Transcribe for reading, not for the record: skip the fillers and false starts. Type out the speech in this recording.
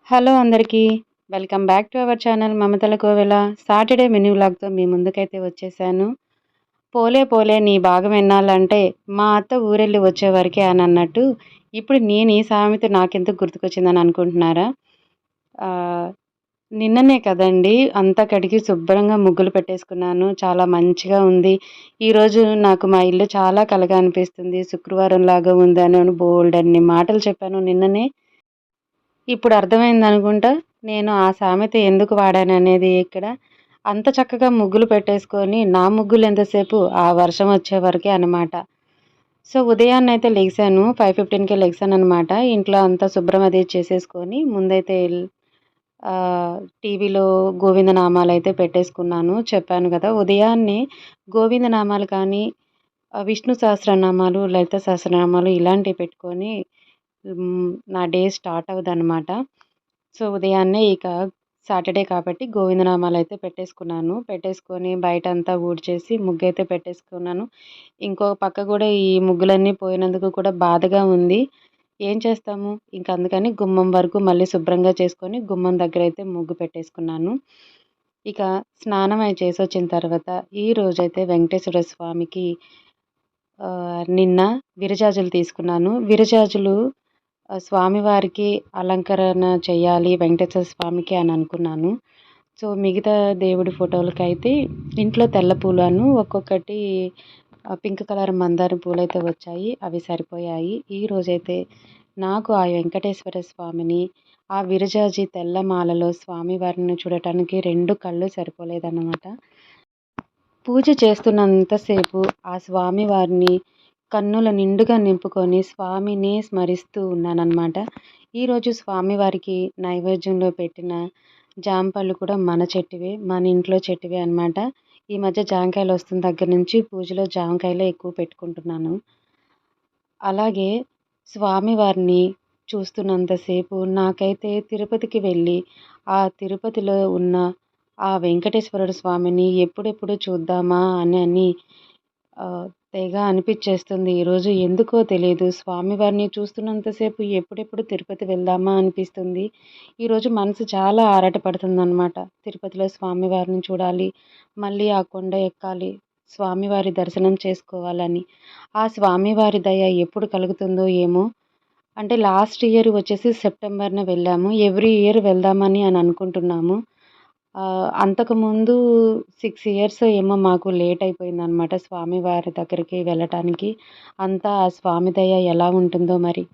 Hello అందరికీ. Welcome back to our channel Mamathala Kovela. Saturday mini వ్లాగ్‌తో మీ ముందుకైతే వచ్చేసాను. పోలే పోలే నీ భాగం ఎన్నాళ్ళంటే మా అత్త ఊరెళ్ళి వచ్చేవరకే అనన్నట్టు ఇప్పుడు నేను ఈ సామెత నాకెందుకు గుర్తుకొచ్చిందని అనుకుంటున్నారా? ఆహ్, నిన్ననే కదండీ అంతా కడిగి శుభ్రంగా ముగ్గులు పెట్టేసుకున్నాను. చాలా మంచిగా ఉంది. ఈరోజు నాకు మా ఇల్లు చాలా కళగా అనిపిస్తుంది. శుక్రవారంలాగా ఉందని బోలెడన్ని మాటలు చెప్పాను నిన్ననే. ఇప్పుడు అర్థమైందనుకుంటా. నేను ఆ సామెత ఎందుకు వాడాననేది ఇక్కడ. అంత చక్కగా ముగ్గులు పెట్టేసుకొని, నా ముగ్గులు ఎంతసేపు ఆ వర్షం వచ్చే వరకే అనమాట. సో, ఉదయాన్నయితే లెగిసాను. 5:15కే లెగిసాననమాట. ఇంట్లో అంతా శుభ్రం అది చేసేసుకొని, ముందైతే టీవీలో గోవిందనామాలైతే పెట్టేసుకున్నాను. చెప్పాను గదా! ఉదయాన్నే గోవిందనామాలు కానీ, విష్ణు సహస్రనామాలు, లలిత సహస్రనామాలు ఇలాంటివి పెట్టుకొని నా డే స్టార్ట్ అవుద్దనమాట. సో, ఉదయాన్నే ఇక సాటర్‌డే కాబట్టి గోవిందనామాలైతే పెట్టేసుకున్నాను. పెట్టేసుకొని బయటంతా ఊడ్చేసి ముగ్గైతే పెట్టేసుకున్నాను. ఇంకో పక్క గూడా ఈ ముగ్గులన్నీ పోయినందుకు కూడా బాధగా ఉంది. ఏం చేస్తాము? ఇంక అందుకని గుమ్మం వరకు మళ్ళీ శుభ్రంగా చేసుకొని గుమ్మం దగ్గరైతే ముగ్గు పెట్టేసుకున్నాను. ఇక స్నానం అయి చేసొచ్చిన తర్వాత ఈరోజైతే వెంకటేశ్వర స్వామికి నిన్న విరజాజులు తీసుకున్నాను. విరజాజులు స్వామివారికి అలంకరణ చేయాలి వెంకటేశ్వర స్వామికి అని అనుకున్నాను. సో, మిగతా దేవుడి ఫోటోలకైతే ఇంట్లో తెల్ల పూలను ఒక్కొక్కటి పింక్ కలర్ మందారం పూలైతే వచ్చాయి. అవి సరిపోయాయి. ఈరోజైతే నాకు ఆ వెంకటేశ్వర స్వామిని, ఆ విరజాజి తెల్ల మాలలో స్వామివారిని చూడటానికి 2 కళ్ళు సరిపోలేదన్నమాట. పూజ చేస్తున్నంతసేపు ఆ స్వామివారిని కన్నుల నిండుగా నింపుకొని స్వామినే స్మరిస్తూ ఉన్నానన్నమాట. ఈరోజు స్వామివారికి నైవేద్యంలో పెట్టిన జాంపళ్ళు కూడా మన చెట్టువే, మన ఇంట్లో చెట్టువే అనమాట. ఈ మధ్య జాంకాయలు వస్తున్న దగ్గర నుంచి పూజలో జాంకాయలే ఎక్కువ పెట్టుకుంటున్నాను. అలాగే స్వామివారిని చూస్తున్నంతసేపు నాకైతే తిరుపతికి వెళ్ళి, ఆ తిరుపతిలో ఉన్న ఆ వెంకటేశ్వరుడు స్వామిని ఎప్పుడెప్పుడు చూద్దామా అని తెగ అనిపిచ్చేస్తుంది. ఈరోజు ఎందుకో తెలీదు. స్వామివారిని చూస్తున్నంతసేపు ఎప్పుడెప్పుడు తిరుపతి వెళ్దామా అనిపిస్తుంది. ఈరోజు మనసు చాలా ఆరాటపడుతుందనమాట. తిరుపతిలో స్వామివారిని చూడాలి, మళ్ళీ ఆ కొండ ఎక్కాలి, స్వామివారి దర్శనం చేసుకోవాలని. ఆ స్వామివారి దయ ఎప్పుడు కలుగుతుందో ఏమో! అంటే లాస్ట్ ఇయర్ వచ్చేసి సెప్టెంబర్‌న వెళ్ళాము. ఎవ్రీ ఇయర్ వెళ్దామని అనుకుంటున్నాము. అంతకుముందు 6 ఇయర్స్ ఏమో మాకు లేట్ అయిపోయిందనమాట స్వామివారి దగ్గరికి వెళ్ళటానికి. అంతా ఆ స్వామి దయ ఎలా ఉంటుందో మరి.